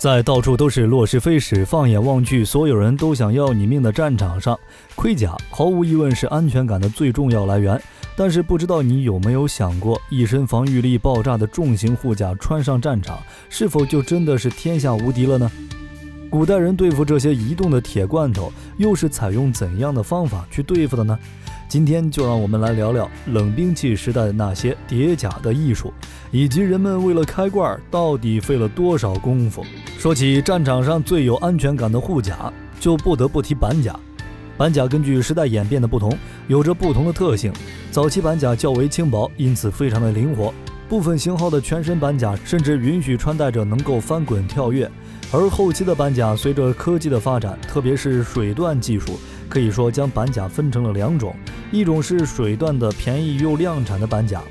在到处都是落是非时，放眼望去，所有人都想要你命的战场上，盔甲毫无疑问是安全感的最重要来源。但是不知道你有没有想过，一身防御力爆炸的重型护甲穿上战场，是否就真的是天下无敌了呢？古代人对付这些移动的铁罐头，又是采用怎样的方法去对付的呢？今天就让我们来聊聊冷兵器时代的那些叠甲的艺术，以及人们为了开罐到底费了多少功夫。说起战场上最有安全感的护甲，就不得不提板甲。板甲根据时代演变的不同，有着不同的特性。早期板甲较为轻薄，因此非常的灵活。部分型号的全身板甲甚至允许穿戴者能够翻滚跳跃。而后期的板甲随着科技的发展，特别是水段技术，可以说将板甲分成了两种，一种是水段的便宜又量产的板甲，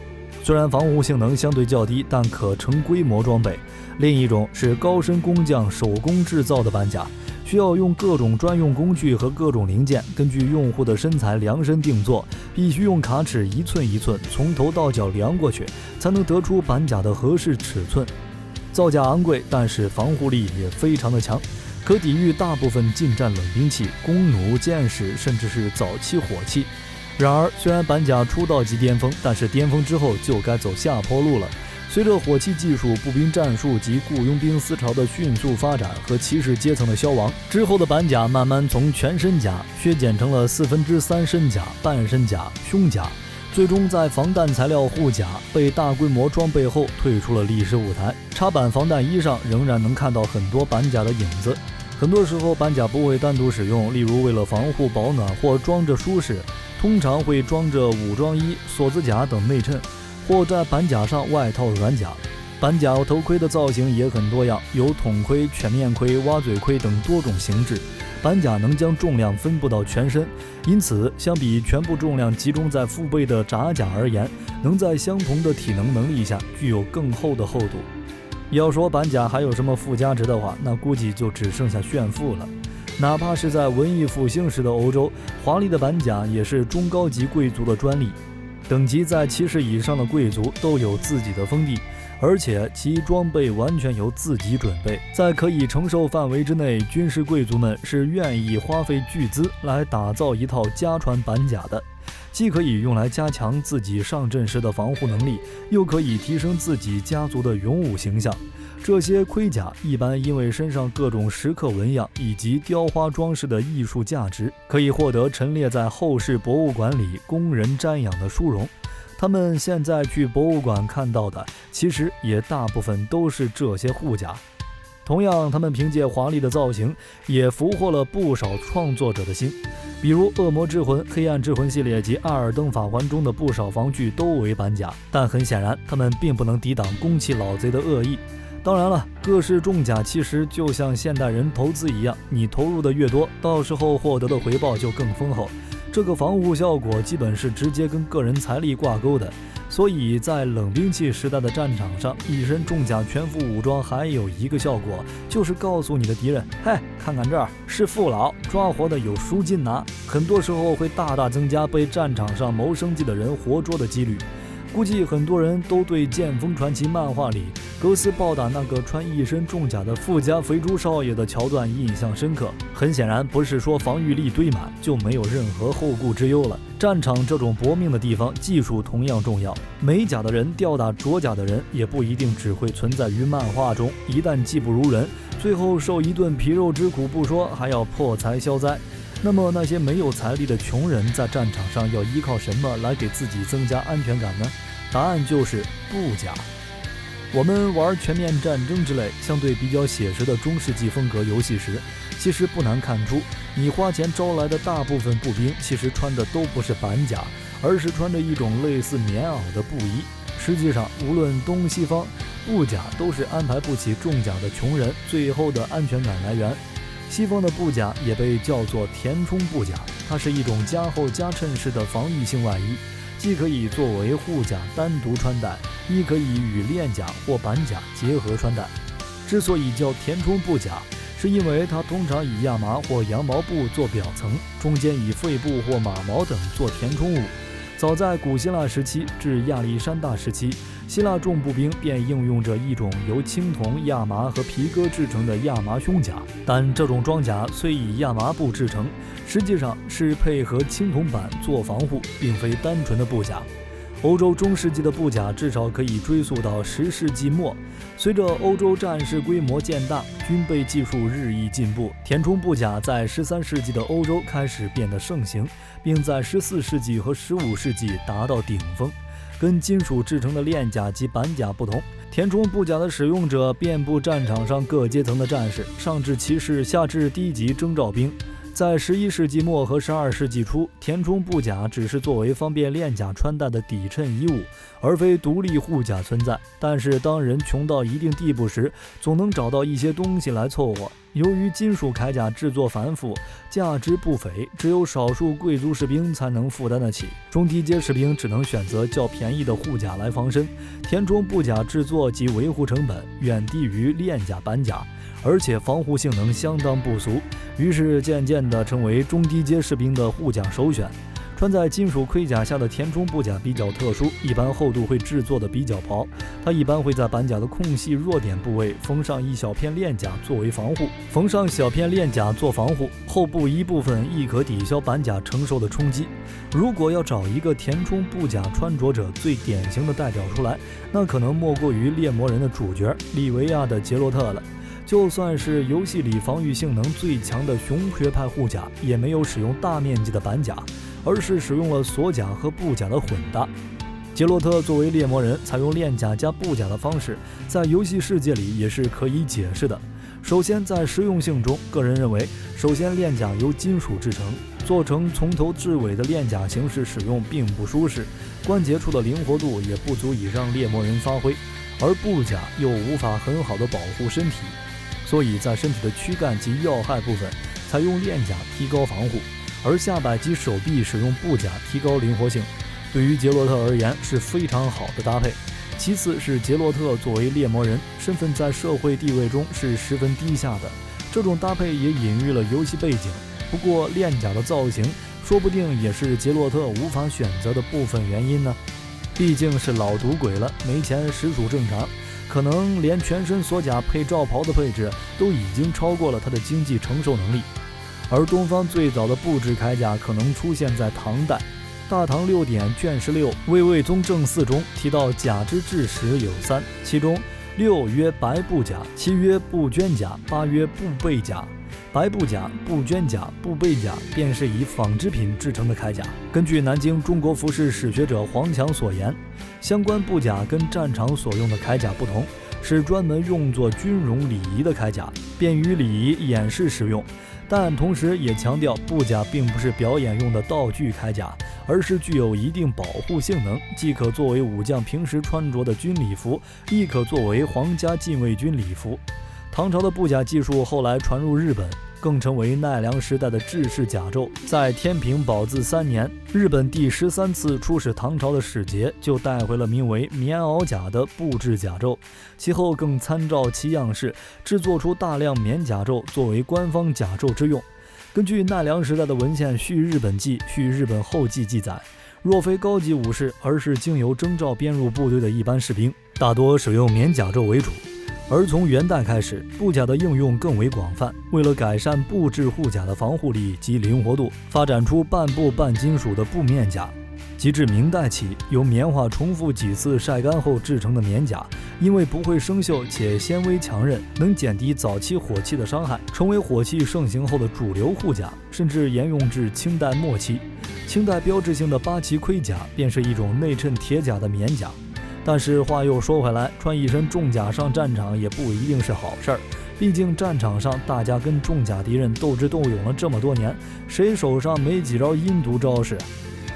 虽然防护性能相对较低，但可成规模装备；另一种是高深工匠手工制造的板甲，需要用各种专用工具和各种零件，根据用户的身材量身定做，必须用卡尺一寸一寸从头到脚量过去，才能得出板甲的合适尺寸。造价昂贵，但是防护力也非常的强，可抵御大部分近战冷兵器、弓弩、箭矢，甚至是早期火器。然而，虽然板甲出道即巅峰，但是巅峰之后就该走下坡路了。随着火器技术、步兵战术及雇佣兵思潮的迅速发展和骑士阶层的消亡之后的板甲，慢慢从全身甲削减成了3/4身甲、半身甲、胸甲，最终在防弹材料护甲被大规模装备后退出了历史舞台。插板防弹衣上仍然能看到很多板甲的影子。很多时候板甲不会单独使用，例如为了防护保暖或装着舒适，通常会装着武装衣、锁子甲等内衬，或在板甲上外套软甲。板甲头盔的造型也很多样，有筒盔、全面盔、蛙嘴盔等多种形制。板甲能将重量分布到全身，因此相比全部重量集中在腹背的扎甲而言，能在相同的体能力下具有更厚的厚度。要说板甲还有什么附加值的话，那估计就只剩下炫富了。哪怕是在文艺复兴时的欧洲，华丽的板甲也是中高级贵族的专利，等级在骑士以上的贵族都有自己的封地，而且其装备完全由自己准备。在可以承受范围之内，军事贵族们是愿意花费巨资来打造一套家传板甲的，既可以用来加强自己上阵时的防护能力，又可以提升自己家族的勇武形象。这些盔甲一般因为身上各种石刻纹样以及雕花装饰的艺术价值，可以获得陈列在后世博物馆里供人瞻仰的殊荣。他们现在去博物馆看到的，其实也大部分都是这些护甲。同样，他们凭借华丽的造型，也俘获了不少创作者的心。比如《恶魔之魂》《黑暗之魂》系列及《阿尔登法环》中的不少防具都为板甲，但很显然，他们并不能抵挡宫崎老贼的恶意。当然了，各式重甲其实就像现代人投资一样，你投入的越多，到时候获得的回报就更丰厚。这个防护效果基本是直接跟个人财力挂钩的，所以在冷兵器时代的战场上，一身重甲全副武装还有一个效果，就是告诉你的敌人，嘿，看看这儿是父老，抓活的有赎金拿。很多时候会大大增加被战场上谋生计的人活捉的几率。估计很多人都对《剑锋传奇》漫画里格斯暴打那个穿一身重甲的富家肥猪少爷的桥段印象深刻。很显然，不是说防御力堆满就没有任何后顾之忧了。战场这种搏命的地方，技术同样重要。美甲的人吊打着甲的人，也不一定只会存在于漫画中。一旦技不如人，最后受一顿皮肉之苦不说，还要破财消灾。那么那些没有财力的穷人在战场上要依靠什么来给自己增加安全感呢？答案就是布甲。我们玩全面战争之类相对比较写实的中世纪风格游戏时，其实不难看出，你花钱招来的大部分步兵其实穿的都不是板甲，而是穿着一种类似棉袄的布衣。实际上，无论东西方，布甲都是安排不起重甲的穷人最后的安全感来源。西方的布甲也被叫做填充布甲，它是一种加厚加衬式的防御性外衣，既可以作为护甲单独穿戴，亦可以与链甲或板甲结合穿戴。之所以叫填充布甲，是因为它通常以亚麻或羊毛布做表层，中间以废布或马毛等做填充物。早在古希腊时期至亚历山大时期，希腊重步兵便应用着一种由青铜、亚麻和皮革制成的亚麻胸甲，但这种装甲虽以亚麻布制成，实际上是配合青铜板做防护，并非单纯的布甲。欧洲中世纪的布甲至少可以追溯到10世纪末。随着欧洲战事规模渐大，军备技术日益进步，填充布甲在13世纪的欧洲开始变得盛行，并在14世纪和15世纪达到顶峰。跟金属制成的链甲及板甲不同，填充布甲的使用者遍布战场上各阶层的战士，上至骑士，下至低级征召兵。在11世纪末和12世纪初，填充布甲只是作为方便练甲穿戴的底衬衣物，而非独立护甲存在。但是当人穷到一定地步时，总能找到一些东西来凑合。由于金属铠甲制作繁复，价值不菲，只有少数贵族士兵才能负担得起，中低阶士兵只能选择较便宜的护甲来防身。填充布甲制作及维护成本远低于链甲板甲，而且防护性能相当不俗，于是渐渐地成为中低阶士兵的护甲首选。穿在金属盔甲下的填充布甲比较特殊，一般厚度会制作的比较薄，它一般会在板甲的空隙弱点部位缝上一小片链甲作为防护。缝上小片链甲做防护，后部一部分亦可抵消板甲承受的冲击。如果要找一个填充布甲穿着者最典型的代表出来，那可能莫过于猎魔人的主角利维亚的杰洛特了。就算是游戏里防御性能最强的熊学派护甲，也没有使用大面积的板甲，而是使用了锁甲和布甲的混搭。杰洛特作为猎魔人，采用链甲加布甲的方式，在游戏世界里也是可以解释的。首先，在实用性中，个人认为，首先链甲由金属制成，做成从头至尾的链甲形式使用并不舒适，关节处的灵活度也不足以让猎魔人发挥，而布甲又无法很好的保护身体，所以在身体的躯干及要害部分采用链甲提高防护，而下摆及手臂使用布甲提高灵活性，对于杰洛特而言是非常好的搭配。其次是杰洛特作为猎魔人，身份在社会地位中是十分低下的，这种搭配也隐喻了游戏背景。不过链甲的造型说不定也是杰洛特无法选择的部分原因呢，毕竟是老赌鬼了，没钱实属正常，可能连全身锁甲配罩袍的配置都已经超过了他的经济承受能力。而东方最早的布制铠甲可能出现在唐代，大唐6典卷16魏魏宗正4中提到甲之制时有3，其中6曰白布甲，7曰布绢甲，8曰布背甲。白布甲、布绢甲、布背甲便是以纺织品制成的铠甲。根据南京中国服饰史学者黄强所言，相关布甲跟战场所用的铠甲不同，是专门用作军容礼仪的铠甲，便于礼仪演示使用。但同时也强调，布甲并不是表演用的道具铠甲，而是具有一定保护性能，既可作为武将平时穿着的军礼服，亦可作为皇家禁卫军礼服。唐朝的布甲技术后来传入日本，更成为奈良时代的制式甲胄。在天平宝字3年，日本第13次出使唐朝的使节就带回了名为棉袄甲的布制甲胄，其后更参照其样式，制作出大量棉甲胄作为官方甲胄之用。根据奈良时代的文献《续日本纪》《续日本后记》记载，若非高级武士，而是经由征召编入部队的一般士兵，大多使用棉甲胄为主。而从元代开始，布甲的应用更为广泛，为了改善布制护甲的防护力及灵活度，发展出半布半金属的布面甲。及至明代起，由棉花重复几次晒干后制成的棉甲，因为不会生锈且纤维强韧，能减低早期火器的伤害，成为火器盛行后的主流护甲，甚至沿用至清代末期。清代标志性的八旗盔甲便是一种内衬铁甲的棉甲。但是话又说回来，穿一身重甲上战场也不一定是好事儿，毕竟战场上大家跟重甲敌人斗智斗勇了这么多年，谁手上没几招阴毒招式，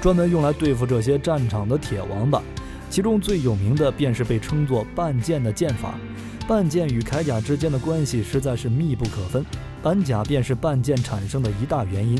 专门用来对付这些战场的铁王八。其中最有名的便是被称作半剑的剑法。半剑与铠甲之间的关系实在是密不可分，板甲便是半剑产生的一大原因。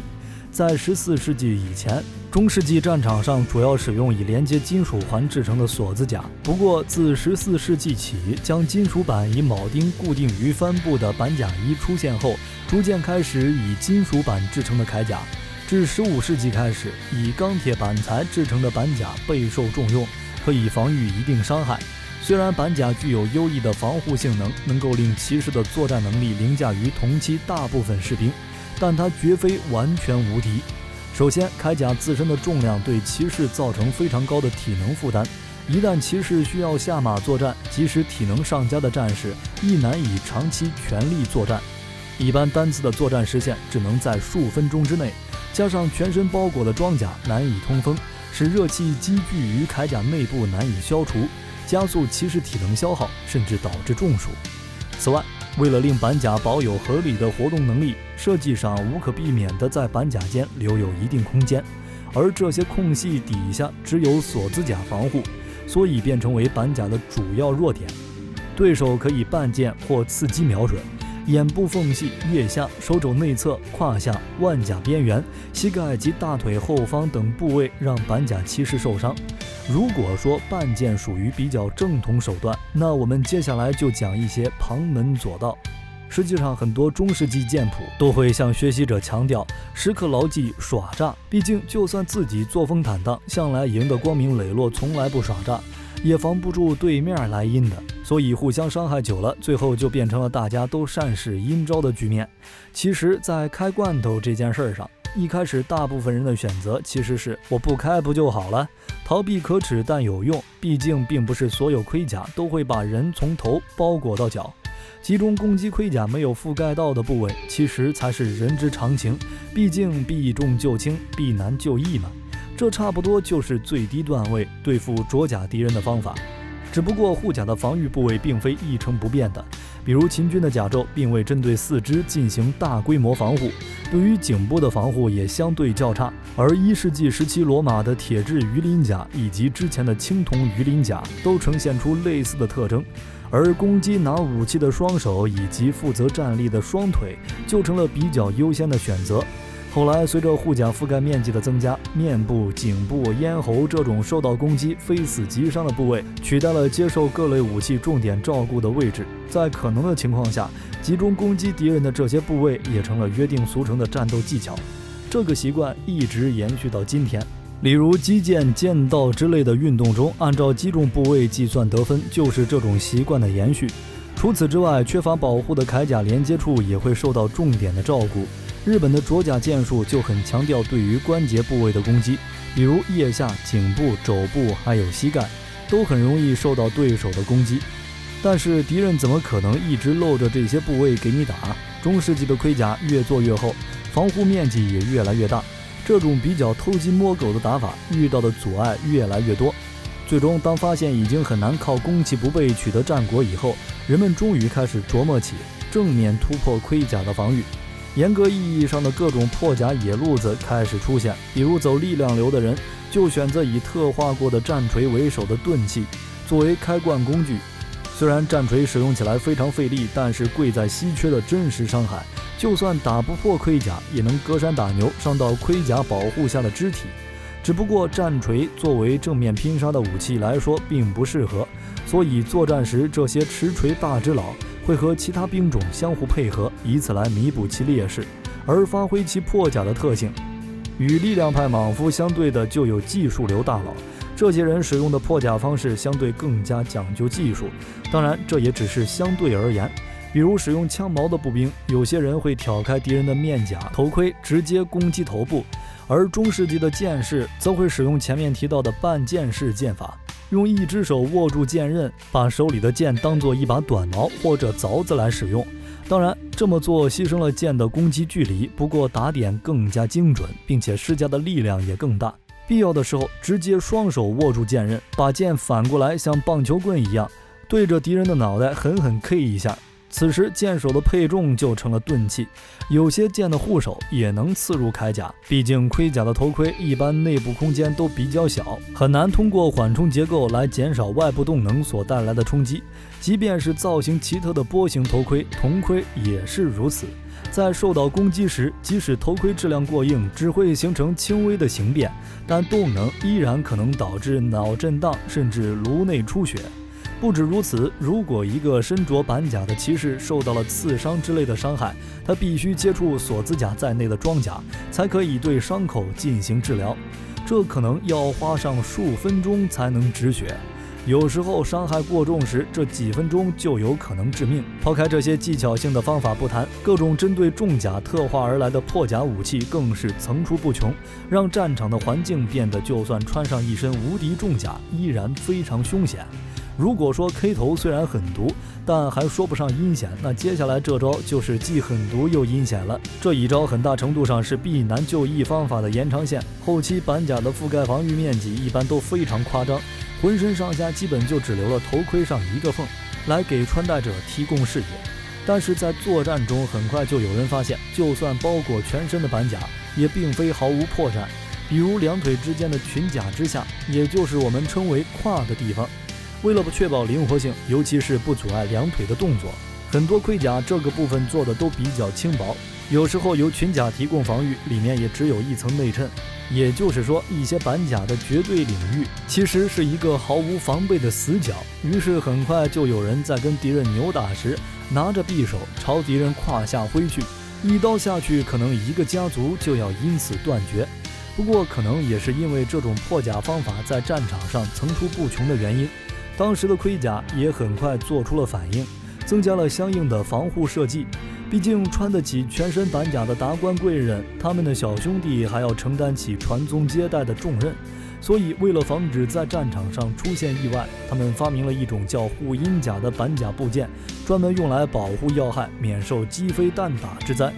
在14世纪以前，中世纪战场上主要使用以连接金属环制成的锁子甲，不过自14世纪起，将金属板以铆钉固定于帆布的板甲衣出现后，逐渐开始以金属板制成的铠甲。至15世纪开始，以钢铁板材制成的板甲备受重用，可以防御一定伤害。虽然板甲具有优异的防护性能，能够令骑士的作战能力凌驾于同期大部分士兵，但它绝非完全无敌。首先，铠甲自身的重量对骑士造成非常高的体能负担，一旦骑士需要下马作战，即使体能上佳的战士亦难以长期全力作战。一般单次的作战时限只能在数分钟之内，加上全身包裹的装甲难以通风，使热气积聚于铠甲内部难以消除，加速骑士体能消耗，甚至导致中暑。此外，为了令板甲保有合理的活动能力，设计上无可避免地在板甲间留有一定空间，而这些空隙底下只有锁子甲防护，所以便成为板甲的主要弱点。对手可以半箭或刺击瞄准眼部缝隙、腋下、手肘内侧、胯下、腕甲边缘、膝盖及大腿后方等部位让板甲骑士受伤。如果说半箭属于比较正统手段，那我们接下来就讲一些旁门左道。实际上，很多中世纪剑谱都会向学习者强调时刻牢记耍诈，毕竟就算自己作风坦荡，向来赢得光明磊落，从来不耍诈，也防不住对面来阴的，所以互相伤害久了，最后就变成了大家都善使阴招的局面。其实在开罐头这件事上，一开始大部分人的选择其实是我不开不就好了，逃避可耻但有用，毕竟并不是所有盔甲都会把人从头包裹到脚，集中攻击盔甲没有覆盖到的部位，其实才是人之常情，毕竟避重就轻，避难就易嘛。这差不多就是最低段位对付着甲敌人的方法。只不过护甲的防御部位并非一成不变的，比如秦军的甲胄并未针对四肢进行大规模防护，对于颈部的防护也相对较差。而1世纪时期罗马的铁质鱼鳞甲以及之前的青铜鱼鳞甲都呈现出类似的特征，而攻击拿武器的双手以及负责站立的双腿就成了比较优先的选择。后来随着护甲覆盖面积的增加，面部、颈部、咽喉这种受到攻击非死即伤的部位取代了接受各类武器重点照顾的位置，在可能的情况下，集中攻击敌人的这些部位也成了约定俗成的战斗技巧。这个习惯一直延续到今天。例如击剑、剑道之类的运动中，按照击中部位计算得分，就是这种习惯的延续。除此之外，缺乏保护的铠甲连接处也会受到重点的照顾。日本的着甲剑术就很强调对于关节部位的攻击，比如腋下、颈部、肘部还有膝盖，都很容易受到对手的攻击。但是敌人怎么可能一直露着这些部位给你打？中世纪的盔甲越做越厚，防护面积也越来越大，这种比较偷鸡摸狗的打法遇到的阻碍越来越多。最终，当发现已经很难靠攻其不备取得战果以后，人们终于开始琢磨起正面突破盔甲的防御。严格意义上的各种破甲野路子开始出现，比如走力量流的人就选择以特化过的战锤为首的钝器作为开罐工具。虽然战锤使用起来非常费力，但是贵在稀缺的真实伤害，就算打不破盔甲，也能隔山打牛，伤到盔甲保护下的肢体。只不过战锤作为正面拼杀的武器来说并不适合，所以作战时这些持锤大只佬会和其他兵种相互配合，以此来弥补其劣势，而发挥其破甲的特性。与力量派莽夫相对的就有技术流大佬，这些人使用的破甲方式相对更加讲究技术，当然这也只是相对而言。比如使用枪矛的步兵，有些人会挑开敌人的面甲、头盔，直接攻击头部，而中世纪的剑士则会使用前面提到的半剑式剑法，用一只手握住剑刃，把手里的剑当作一把短矛或者凿子来使用。当然，这么做牺牲了剑的攻击距离，不过打点更加精准，并且施加的力量也更大。必要的时候，直接双手握住剑刃，把剑反过来像棒球棍一样，对着敌人的脑袋狠狠 K 一下。此时剑手的配重就成了钝器，有些剑的护手也能刺入铠甲，毕竟盔甲的头盔一般内部空间都比较小，很难通过缓冲结构来减少外部动能所带来的冲击。即便是造型奇特的波形头盔、铜盔也是如此，在受到攻击时，即使头盔质量过硬，只会形成轻微的形变，但动能依然可能导致脑震荡甚至颅内出血。不止如此，如果一个身着板甲的骑士受到了刺伤之类的伤害，他必须接触锁子甲在内的装甲，才可以对伤口进行治疗，这可能要花上数分钟才能止血。有时候伤害过重时，这几分钟就有可能致命。抛开这些技巧性的方法不谈，各种针对重甲特化而来的破甲武器更是层出不穷，让战场的环境变得就算穿上一身无敌重甲，依然非常凶险。如果说 K 头虽然狠毒，但还说不上阴险，那接下来这招就是既狠毒又阴险了。这一招很大程度上是避难就易方法的延长线，后期板甲的覆盖防御面积一般都非常夸张，浑身上下基本就只留了头盔上一个缝，来给穿戴者提供视野。但是在作战中，很快就有人发现，就算包裹全身的板甲，也并非毫无破绽。比如两腿之间的裙甲之下，也就是我们称为胯的地方。为了确保灵活性，尤其是不阻碍两腿的动作，很多盔甲这个部分做的都比较轻薄，有时候由裙甲提供防御，里面也只有一层内衬。也就是说，一些板甲的绝对领域其实是一个毫无防备的死角。于是很快就有人在跟敌人扭打时，拿着匕首朝敌人胯下挥去，一刀下去，可能一个家族就要因此断绝。不过可能也是因为这种破甲方法在战场上层出不穷的原因，当时的盔甲也很快做出了反应，增加了相应的防护设计。毕竟穿得起全身板甲的达官贵人，他们的小兄弟还要承担起传宗接代的重任，所以为了防止在战场上出现意外，他们发明了一种叫护阴甲的板甲部件，专门用来保护要害，免受击飞弹打之灾。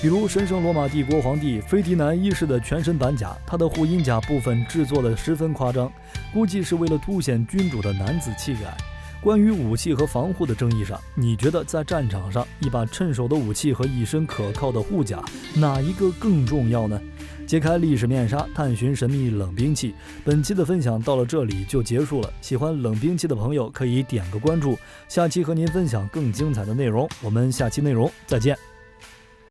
比如神圣罗马帝国皇帝斐迪南一世的全身板甲，他的护阴甲部分制作得十分夸张，估计是为了凸显君主的男子气概。关于武器和防护的争议上，你觉得在战场上一把趁手的武器和一身可靠的护甲，哪一个更重要呢？揭开历史面纱，探寻神秘冷兵器。本期的分享到了这里就结束了，喜欢冷兵器的朋友可以点个关注，下期和您分享更精彩的内容。我们下期内容再见。